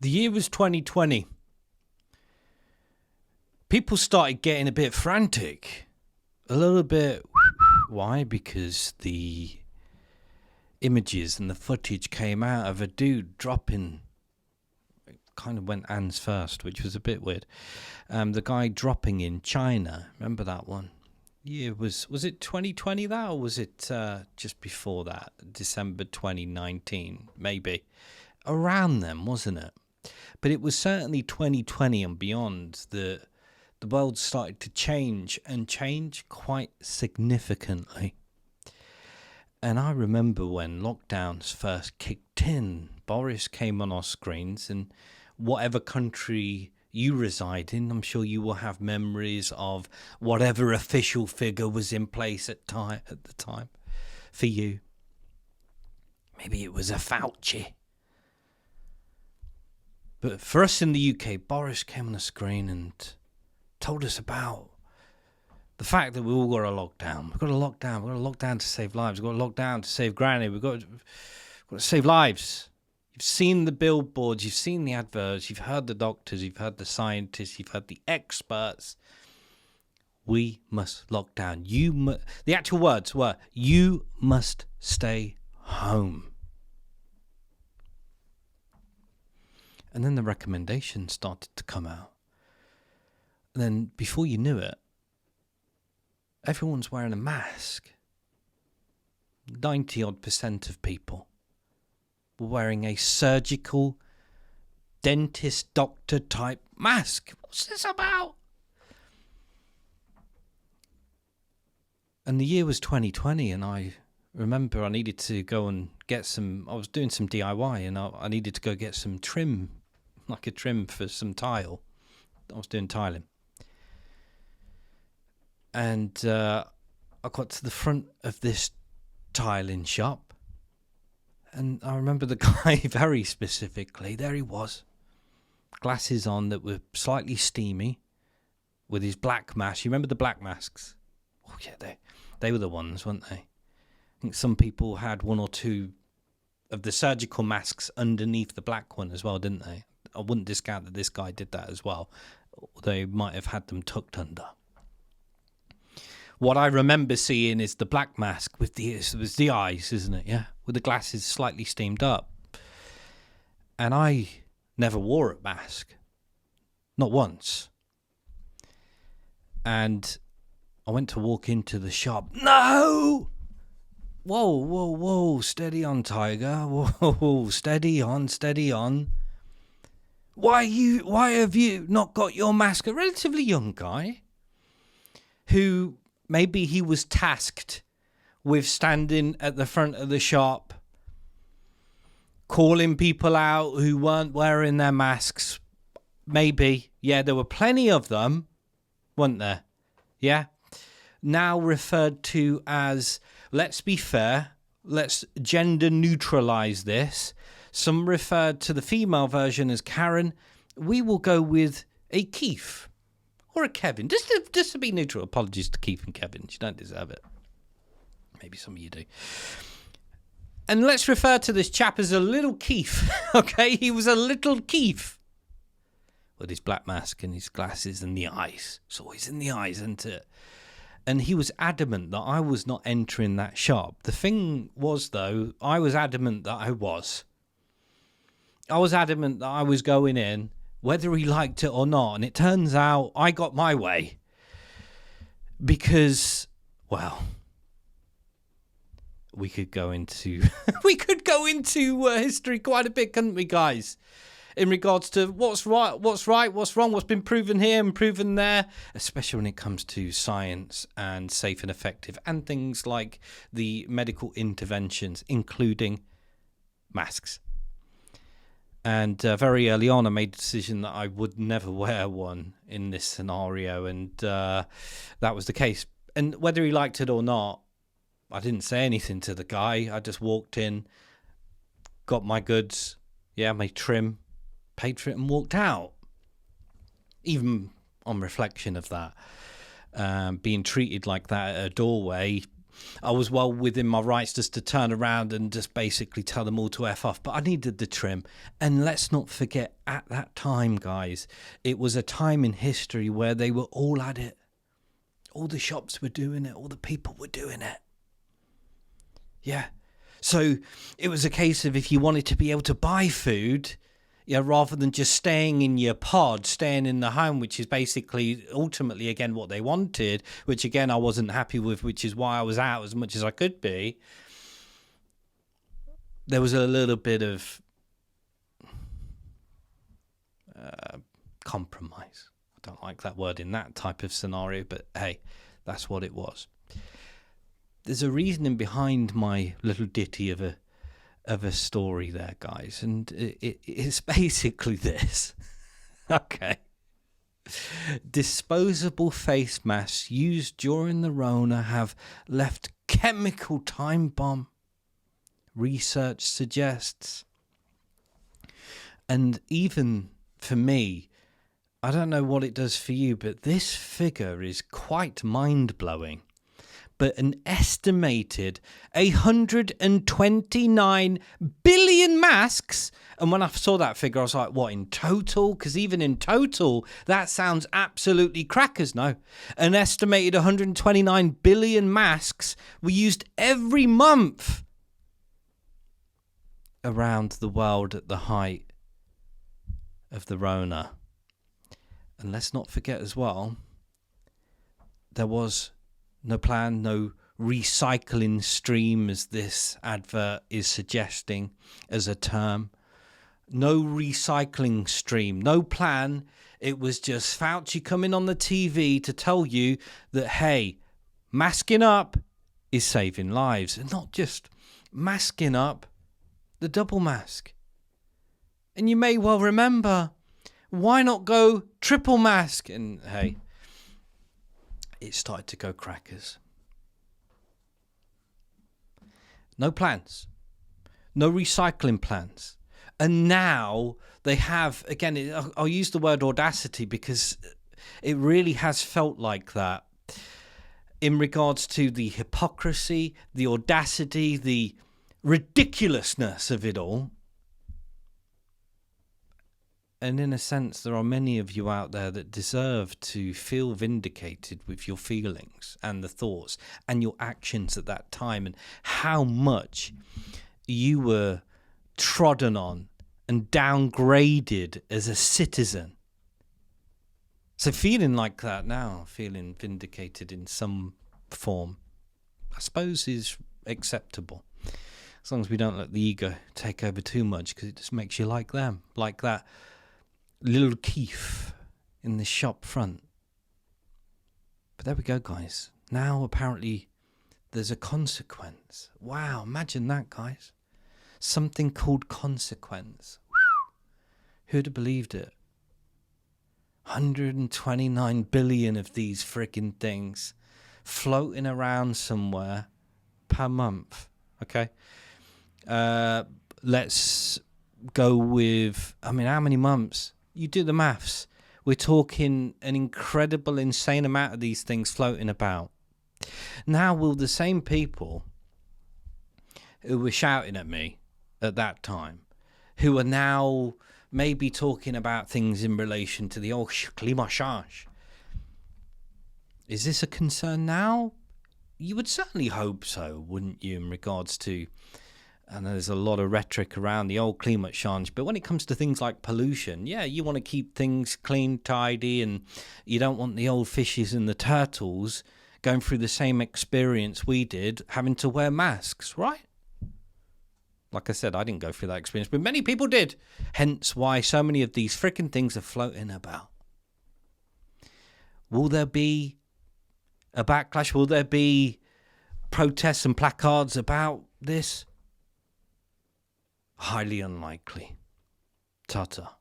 The year was 2020. People started getting a bit frantic. A little bit. Why? Because the images and the footage came out of a dude dropping. It kind of went hands first, which was a bit weird. The guy dropping in China. Remember that one? Yeah, was it 2020 that, or was it just before that? December 2019, maybe. Around then, wasn't it? But it was certainly 2020 and beyond that the world started to change, and change quite significantly. And I remember when lockdowns first kicked in, Boris came on our screens, and whatever country you reside in, I'm sure you will have memories of whatever official figure was in place at the time for you. Maybe it was a Fauci. But for us in the UK, Boris came on the screen and told us about the fact that we all got a lockdown. We've got a lockdown. We've got a lockdown to save lives. We've got a lockdown to save Granny. We've got to save lives. You've seen the billboards. You've seen the adverts. You've heard the doctors. You've heard the scientists. You've heard the experts. We must lock down. The actual words were, you must stay home. And then the recommendations started to come out. And then before you knew it, everyone's wearing a mask. 90% of people were wearing a surgical dentist doctor type mask. What's this about? And the year was 2020, and I remember I needed to go and get some, I was doing some DIY, and I needed to go get some trim, like a trim for some tile. I was doing tiling. And I got to the front of this tiling shop, and I remember the guy very specifically. There he was, glasses on that were slightly steamy, with his black mask. You remember the black masks? Oh yeah, they were the ones, weren't they? I think some people had one or two of the surgical masks underneath the black one as well, didn't they? I wouldn't discount that this guy did that as well. They might have had them tucked under. What I remember seeing is the black mask with the eyes, isn't it? Yeah, with the glasses slightly steamed up. And I never wore a mask, not once. And I went to walk into the shop. No! Whoa, steady on, Tiger. Whoa, steady on. Why have you not got your mask? A relatively young guy who maybe he was tasked with standing at the front of the shop, calling people out who weren't wearing their masks. Maybe. Yeah, there were plenty of them, weren't there? Yeah. Now referred to as, let's be fair, let's gender neutralize this. Some referred to the female version as Karen. We will go with a Keith or a Kevin, just to be neutral. Apologies to Keith and Kevin. You don't deserve it. Maybe some of you do. And let's refer to this chap as a little Keith. Okay, he was a little Keith with his black mask and his glasses and the eyes. It's always in the eyes, isn't it? And he was adamant that I was not entering that shop. The thing was, though, I was adamant that I was. I was adamant that I was going in, whether he liked it or not. And it turns out I got my way. Because, well, we could go into history quite a bit, couldn't we, guys? In regards to what's right, what's wrong, what's been proven here and proven there, especially when it comes to science and safe and effective and things like the medical interventions, including masks. And very early on, I made a decision that I would never wear one in this scenario, and that was the case. And whether he liked it or not, I didn't say anything to the guy. I just walked in, got my goods, my trim, paid for it, and walked out. Even on reflection of that, being treated like that at a doorway, I was well within my rights just to turn around and just basically tell them all to F off. But I needed the trim. And let's not forget, at that time, guys, it was a time in history where they were all at it. All the shops were doing it. All the people were doing it. Yeah. So it was a case of, if you wanted to be able to buy food, yeah, rather than just staying in your pod, staying in the home, which is basically ultimately, again, what they wanted, which, again, I wasn't happy with, which is why I was out as much as I could be. There was a little bit of compromise. I don't like that word in that type of scenario, but hey, that's what it was. There's a reasoning behind my little ditty of a story there, guys, and it's basically this. Okay. Disposable face masks used during the Rona have left chemical time bomb, research suggests. And even for me, I don't know what it does for you, but this figure is quite mind-blowing. But an estimated 129 billion masks. And when I saw that figure, I was like, what, in total? Because even in total, that sounds absolutely crackers. No. An estimated 129 billion masks were used every month around the world at the height of the Rona. And let's not forget as well, there was no plan, no recycling stream, as this advert is suggesting as a term. No recycling stream, no plan. It was just Fauci coming on the TV to tell you that, hey, masking up is saving lives. And not just masking up, the double mask. And you may well remember, why not go triple mask? And hey, it started to go crackers. No plans. No recycling plans. And now they have, again, I'll use the word audacity because it really has felt like that in regards to the hypocrisy, the audacity, the ridiculousness of it all. And in a sense, there are many of you out there that deserve to feel vindicated with your feelings and the thoughts and your actions at that time, and how much you were trodden on and downgraded as a citizen. So feeling like that now, feeling vindicated in some form, I suppose is acceptable. As long as we don't let the ego take over too much, because it just makes you like them, like that little Keith in the shop front. But there we go, guys. Now apparently there's a consequence. Wow, imagine that, guys. Something called consequence. Who'd have believed it? 129 billion of these friggin' things floating around somewhere per month. Okay? Let's go with, how many months? You do the maths. We're talking an incredible, insane amount of these things floating about. Now, will the same people who were shouting at me at that time, who are now maybe talking about things in relation to the old climate change, is this a concern now? You would certainly hope so, wouldn't you, in regards to, and there's a lot of rhetoric around the old climate change, but when it comes to things like pollution, yeah, you want to keep things clean, tidy, and you don't want the old fishes and the turtles going through the same experience we did, having to wear masks, right? Like I said, I didn't go through that experience, but many people did. Hence why so many of these freaking things are floating about. Will there be a backlash? Will there be protests and placards about this? Highly unlikely. Ta-ta.